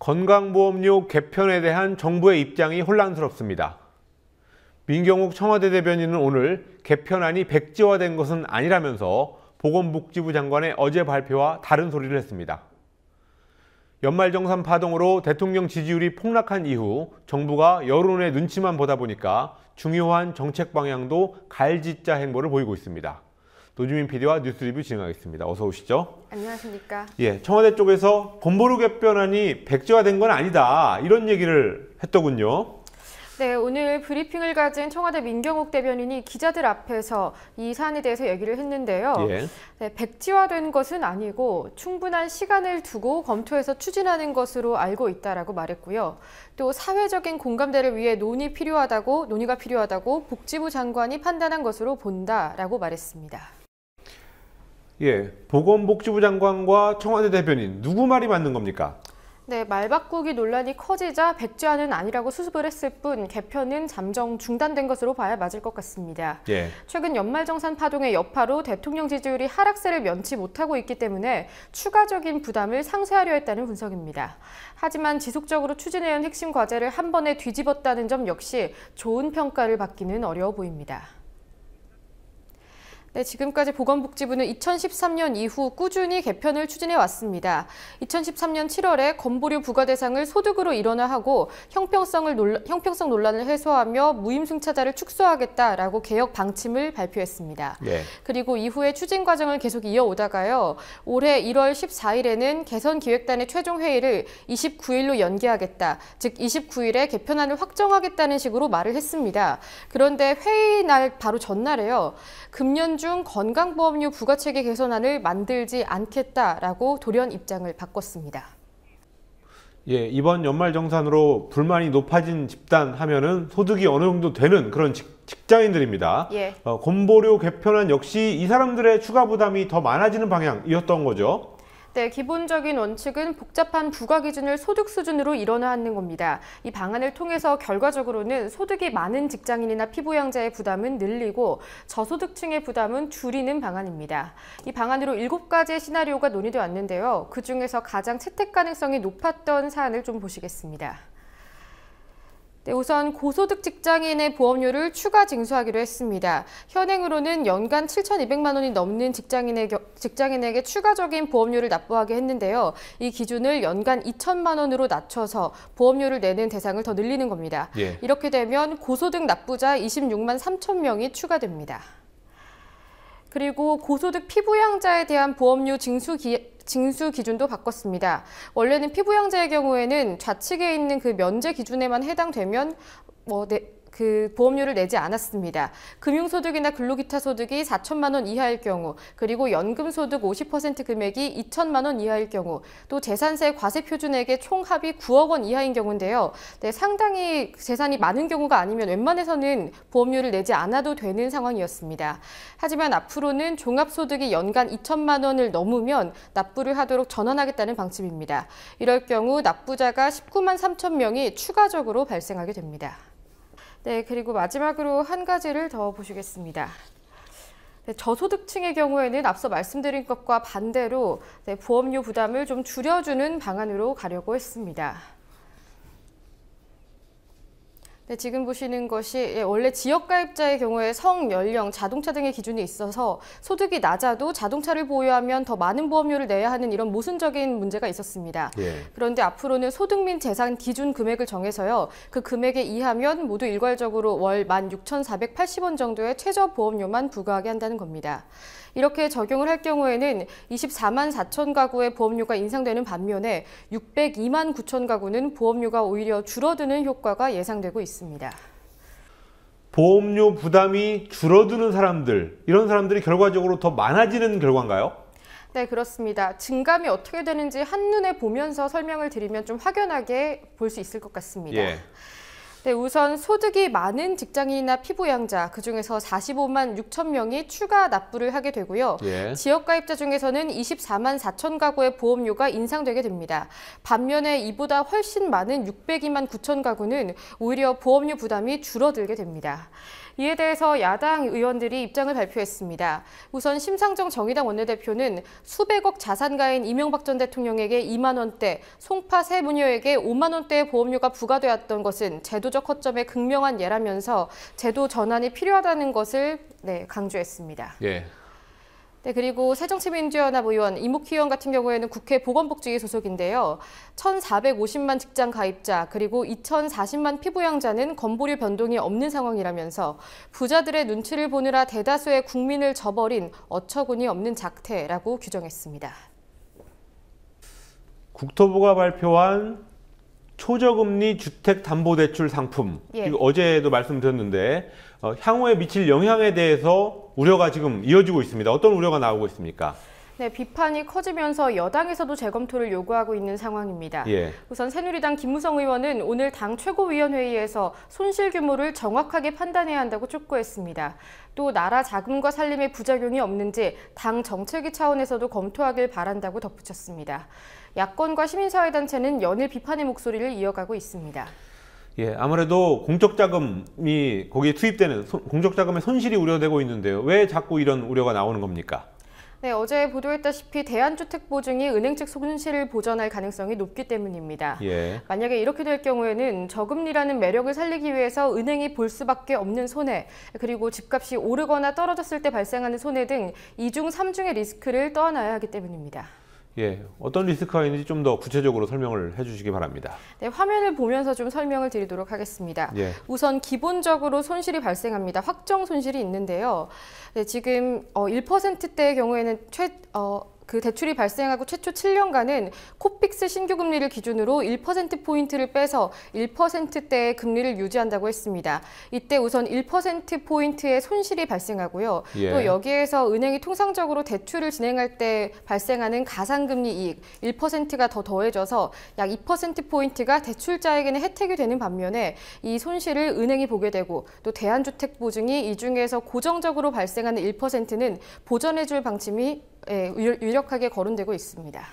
건강보험료 개편에 대한 정부의 입장이 혼란스럽습니다. 민경욱 청와대 대변인은 오늘 개편안이 백지화된 것은 아니라면서 보건복지부 장관의 어제 발표와 다른 소리를 했습니다. 연말정산 파동으로 대통령 지지율이 폭락한 이후 정부가 여론의 눈치만 보다 보니까 중요한 정책 방향도 갈짓자 행보를 보이고 있습니다. 노주민 PD와 뉴스리뷰 진행하겠습니다. 어서 오시죠. 안녕하십니까. 청와대 쪽에서 건보료 개편안이 백지화된 건 아니다, 이런 얘기를 했더군요. 네, 오늘 브리핑을 가진 청와대 민경욱 대변인이 기자들 앞에서 이 사안에 대해서 얘기를 했는데요. 네, 백지화된 것은 아니고 충분한 시간을 두고 검토해서 추진하는 것으로 알고 있다라고 말했고요. 또 사회적인 공감대를 위해 논의가 필요하다고 복지부 장관이 판단한 것으로 본다라고 말했습니다. 보건복지부 장관과 청와대 대변인, 누구 말이 맞는 겁니까? 네, 말 바꾸기 논란이 커지자 백지화는 아니라고 수습을 했을 뿐 개편은 잠정 중단된 것으로 봐야 맞을 것 같습니다. 최근 연말정산 파동의 여파로 대통령 지지율이 하락세를 면치 못하고 있기 때문에 추가적인 부담을 상쇄하려 했다는 분석입니다. 하지만 지속적으로 추진해온 핵심 과제를 한 번에 뒤집었다는 점 역시 좋은 평가를 받기는 어려워 보입니다. 네, 지금까지 보건복지부는 2013년 이후 꾸준히 개편을 추진해 왔습니다. 2013년 7월에 건보료 부과 대상을 소득으로 일원화하고 형평성 논란을 해소하며 무임승차자를 축소하겠다라고 개혁 방침을 발표했습니다. 그리고 이후에 추진 과정을 계속 이어오다가요. 올해 1월 14일에는 개선기획단의 최종 회의를 29일로 연기하겠다, 즉 29일에 개편안을 확정하겠다는 식으로 말을 했습니다. 그런데 회의 날 바로 전날에요. 금년 중 건강보험료 부과체계 개선안을 만들지 않겠다라고 돌연 입장을 바꿨습니다. 이번 연말정산으로 불만이 높아진 집단 하면은 소득이 어느 정도 되는 그런 직장인들입니다. 건보료 개편안 역시 이 사람들의 추가 부담이 더 많아지는 방향이었던 거죠. 네, 기본적인 원칙은 복잡한 부과 기준을 소득 수준으로 일원화하는 겁니다. 이 방안을 통해서 결과적으로는 소득이 많은 직장인이나 피부양자의 부담은 늘리고 저소득층의 부담은 줄이는 방안입니다. 이 방안으로 7가지의 시나리오가 논의돼 왔는데요. 그중에서 가장 채택 가능성이 높았던 사안을 좀 보시겠습니다. 네, 우선 고소득 직장인의 보험료를 추가 징수하기로 했습니다. 현행으로는 연간 7,200만 원이 넘는 직장인에게 추가적인 보험료를 납부하게 했는데요. 이 기준을 연간 2천만 원으로 낮춰서 보험료를 내는 대상을 더 늘리는 겁니다. 이렇게 되면 고소득 납부자 26만 3천 명이 추가됩니다. 그리고 고소득 피부양자에 대한 보험료 징수 기준도 바꿨습니다. 원래는 피부양자의 경우에는 좌측에 있는 그 면제 기준에만 해당되면 그 보험료를 내지 않았습니다. 금융소득이나 근로기타 소득이 4천만 원 이하일 경우, 그리고 연금소득 50% 금액이 2천만 원 이하일 경우, 또 재산세 과세표준액의 총합이 9억 원 이하인 경우인데요. 네, 상당히 재산이 많은 경우가 아니면 웬만해서는 보험료를 내지 않아도 되는 상황이었습니다. 하지만 앞으로는 종합소득이 연간 2천만 원을 넘으면 납부를 하도록 전환하겠다는 방침입니다. 이럴 경우 납부자가 19만 3천 명이 추가적으로 발생하게 됩니다. 네, 그리고 마지막으로 한 가지를 더 보시겠습니다. 네, 저소득층의 경우에는 앞서 말씀드린 것과 반대로 보험료 부담을 좀 줄여주는 방안으로 가려고 했습니다. 네, 지금 보시는 것이 원래 지역가입자의 경우에 성, 연령, 자동차 등의 기준이 있어서 소득이 낮아도 자동차를 보유하면 더 많은 보험료를 내야 하는 이런 모순적인 문제가 있었습니다. 그런데 앞으로는 소득 및 재산 기준 금액을 정해서요. 그 금액에 이하면 모두 일괄적으로 월 16,480원 정도의 최저 보험료만 부과하게 한다는 겁니다. 이렇게 적용을 할 경우에는 24만 4천 가구의 보험료가 인상되는 반면에 602만 9천 가구는 보험료가 오히려 줄어드는 효과가 예상되고 있습니다. 보험료 부담이 줄어드는 사람들, 이런 사람들이 결과적으로 더 많아지는 결과인가요? 네, 그렇습니다. 증감이 어떻게 되는지 한눈에 보면서 설명을 드리면 좀 확연하게 볼 수 있을 것 같습니다. 네, 우선 소득이 많은 직장인이나 피부양자, 그중에서 45만 6천 명이 추가 납부를 하게 되고요. 예. 지역가입자 중에서는 24만 4천 가구의 보험료가 인상되게 됩니다. 반면에 이보다 훨씬 많은 602만 9천 가구는 오히려 보험료 부담이 줄어들게 됩니다. 이에 대해서 야당 의원들이 입장을 발표했습니다. 우선 심상정 정의당 원내대표는 수백억 자산가인 이명박 전 대통령에게 2만 원대, 송파 세 부녀에게 5만 원대의 보험료가 부과되었던 것은 제도적 허점의 극명한 예라면서 제도 전환이 필요하다는 것을 강조했습니다. 예. 네, 그리고 새정치민주연합 의원 이묵희 의원 같은 경우에는 국회 보건복지위 소속인데요. 1,450만 직장 가입자 그리고 2,040만 피부양자는 건보료 변동이 없는 상황이라면서 부자들의 눈치를 보느라 대다수의 국민을 저버린 어처구니 없는 작태라고 규정했습니다. 국토부가 발표한 초저금리 주택담보대출 상품, 예. 어제도 말씀드렸는데 향후에 미칠 영향에 대해서 우려가 지금 이어지고 있습니다. 어떤 우려가 나오고 있습니까? 네, 비판이 커지면서 여당에서도 재검토를 요구하고 있는 상황입니다. 예. 우선 새누리당 김무성 의원은 오늘 당 최고위원회의에서 손실 규모를 정확하게 판단해야 한다고 촉구했습니다. 또 나라 자금과 살림에 부작용이 없는지 당 정책위 차원에서도 검토하길 바란다고 덧붙였습니다. 야권과 시민사회단체는 연일 비판의 목소리를 이어가고 있습니다. 예, 아무래도 공적자금이 거기에 투입되는 공적자금의 손실이 우려되고 있는데요. 왜 자꾸 이런 우려가 나오는 겁니까? 네, 어제 보도했다시피 대한주택보증이 은행 측 손실을 보전할 가능성이 높기 때문입니다. 예. 만약에 이렇게 될 경우에는 저금리라는 매력을 살리기 위해서 은행이 볼 수밖에 없는 손해, 그리고 집값이 오르거나 떨어졌을 때 발생하는 손해 등 2중, 3중의 리스크를 떠안아야 하기 때문입니다. 예, 어떤 리스크가 있는지 좀 더 구체적으로 설명을 해주시기 바랍니다. 네, 화면을 보면서 좀 설명을 드리도록 하겠습니다. 예. 우선 기본적으로 손실이 발생합니다. 확정 손실이 있는데요. 네, 지금 1%대의 경우에는 그 대출이 발생하고 최초 7년간은 코픽스 신규 금리를 기준으로 1%포인트를 빼서 1%대의 금리를 유지한다고 했습니다. 이때 우선 1%포인트의 손실이 발생하고요. 예. 또 여기에서 은행이 통상적으로 대출을 진행할 때 발생하는 가상금리 이익 1%가 더 더해져서 약 2%포인트가 대출자에게는 혜택이 되는 반면에 이 손실을 은행이 보게 되고 또 대한주택보증이 이 중에서 고정적으로 발생하는 1%는 보전해줄 방침이 유력하게 거론되고 있습니다.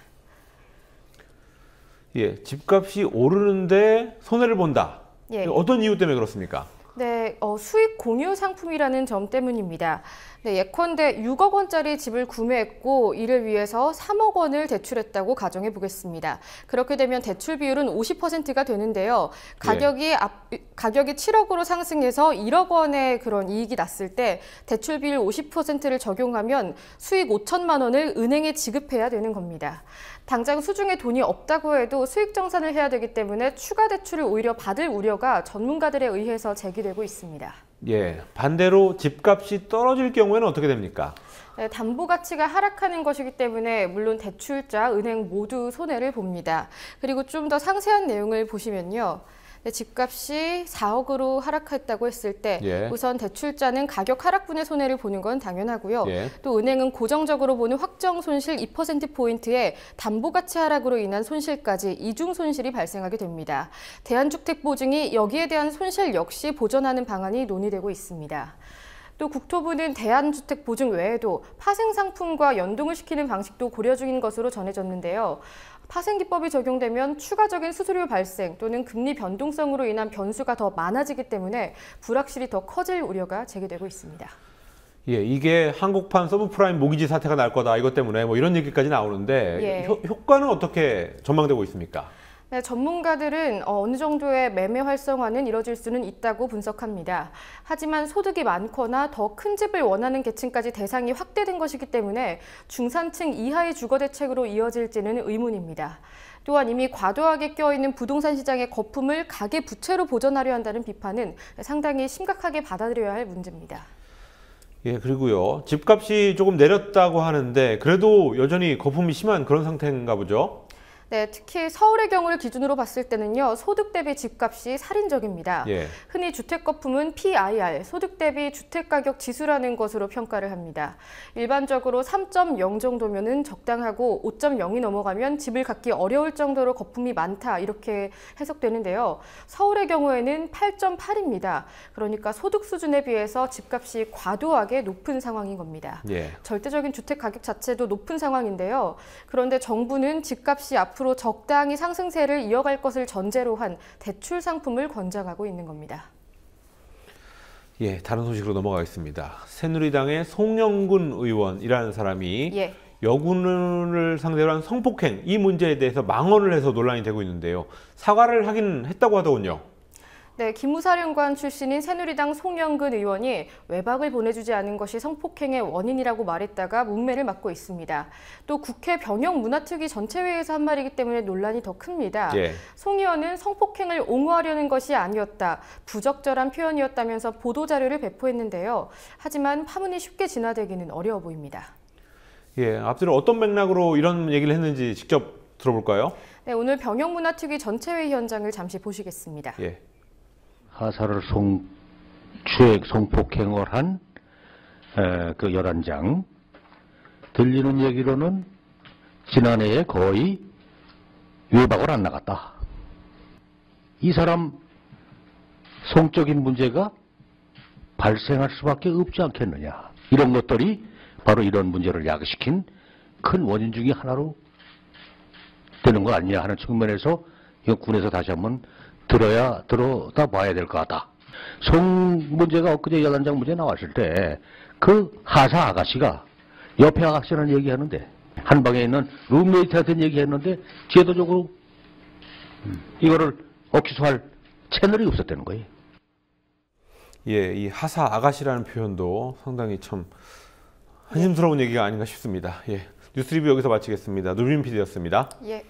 예, 집값이 오르는데 손해를 본다. 예. 어떤 이유 때문에 그렇습니까? 네, 수익 공유 상품이라는 점 때문입니다. 네, 예컨대 6억 원짜리 집을 구매했고 이를 위해서 3억 원을 대출했다고 가정해 보겠습니다. 그렇게 되면 대출 비율은 50%가 되는데요. 가격이 7억으로 상승해서 1억 원의 그런 이익이 났을 때 대출 비율 50%를 적용하면 수익 5천만 원을 은행에 지급해야 되는 겁니다. 당장 수중에 돈이 없다고 해도 수익 정산을 해야 되기 때문에 추가 대출을 오히려 받을 우려가 전문가들에 의해서 제기되고 있습니다. 예, 반대로 집값이 떨어질 경우에는 어떻게 됩니까? 네, 담보 가치가 하락하는 것이기 때문에 물론 대출자, 은행 모두 손해를 봅니다. 그리고 좀 더 상세한 내용을 보시면요. 네, 집값이 4억으로 하락했다고 했을 때 예. 우선 대출자는 가격 하락분의 손해를 보는 건 당연하고요. 예. 또 은행은 고정적으로 보는 확정 손실 2%포인트의 담보 가치 하락으로 인한 손실까지 이중 손실이 발생하게 됩니다. 대한주택보증이 여기에 대한 손실 역시 보전하는 방안이 논의되고 있습니다. 또 국토부는 대한주택보증 외에도 파생상품과 연동을 시키는 방식도 고려 중인 것으로 전해졌는데요. 파생기법이 적용되면 추가적인 수수료 발생 또는 금리 변동성으로 인한 변수가 더 많아지기 때문에 불확실이 더 커질 우려가 제기되고 있습니다. 예, 이게 한국판 서브프라임 모기지 사태가 날 거다 이것 때문에 뭐 이런 얘기까지 나오는데 예. 효과는 어떻게 전망되고 있습니까? 네, 전문가들은 어느 정도의 매매 활성화는 이뤄질 수는 있다고 분석합니다. 하지만 소득이 많거나 더 큰 집을 원하는 계층까지 대상이 확대된 것이기 때문에 중산층 이하의 주거 대책으로 이어질지는 의문입니다. 또한 이미 과도하게 껴있는 부동산 시장의 거품을 가계 부채로 보전하려 한다는 비판은 상당히 심각하게 받아들여야 할 문제입니다. 예, 그리고요. 집값이 조금 내렸다고 하는데 그래도 여전히 거품이 심한 그런 상태인가 보죠? 네, 특히 서울의 경우를 기준으로 봤을 때는요, 소득 대비 집값이 살인적입니다. 예. 흔히 주택 거품은 PIR, 소득 대비 주택가격 지수라는 것으로 평가를 합니다. 일반적으로 3.0 정도면은 적당하고 5.0이 넘어가면 집을 갖기 어려울 정도로 거품이 많다, 이렇게 해석되는데요. 서울의 경우에는 8.8입니다. 그러니까 소득 수준에 비해서 집값이 과도하게 높은 상황인 겁니다. 예. 절대적인 주택 가격 자체도 높은 상황인데요. 그런데 정부는 집값이 앞으로 적당히 상승세를 이어갈 것을 전제로 한 대출 상품을 권장하고 있는 겁니다. 예, 다른 소식으로 넘어가겠습니다. 새누리당의 송영근 의원이라는 사람이 예. 여군을 상대로 한 성폭행 이 문제에 대해서 망언을 해서 논란이 되고 있는데요. 사과를 하긴 했다고 하더군요. 네, 기무사령관 출신인 새누리당 송영근 의원이 외박을 보내주지 않은 것이 성폭행의 원인이라고 말했다가 문매를 맞고 있습니다. 또 국회 병역문화특위 전체회의에서 한 말이기 때문에 논란이 더 큽니다. 예. 송 의원은 성폭행을 옹호하려는 것이 아니었다, 부적절한 표현이었다면서 보도자료를 배포했는데요. 하지만 파문이 쉽게 진화되기는 어려워 보입니다. 예, 앞서는 어떤 맥락으로 이런 얘기를 했는지 직접 들어볼까요? 네, 오늘 병역문화특위 전체회의 현장을 잠시 보시겠습니다. 예. 하사를 성폭행을 한 그 11장. 들리는 얘기로는 지난해에 거의 외박을 안 나갔다. 이 사람 성적인 문제가 발생할 수밖에 없지 않겠느냐. 이런 것들이 바로 이런 문제를 야기시킨 큰 원인 중에 하나로 되는 거 아니냐 하는 측면에서 이 군에서 다시 한번 들어다 봐야 될 것 같다. 성 문제가 엊그제 11장 문제 나왔을 때 그 하사 아가씨가 옆에 아가씨라는 얘기하는데 한 방에 있는 룸메이트한테 얘기했는데 제도적으로 이거를 억지소할 채널이 없었다는 거예요. 예, 이 하사 아가씨라는 표현도 상당히 참 한심스러운 얘기가 아닌가 싶습니다. 예, 뉴스 리뷰 여기서 마치겠습니다. 노빈 PD였습니다. 예.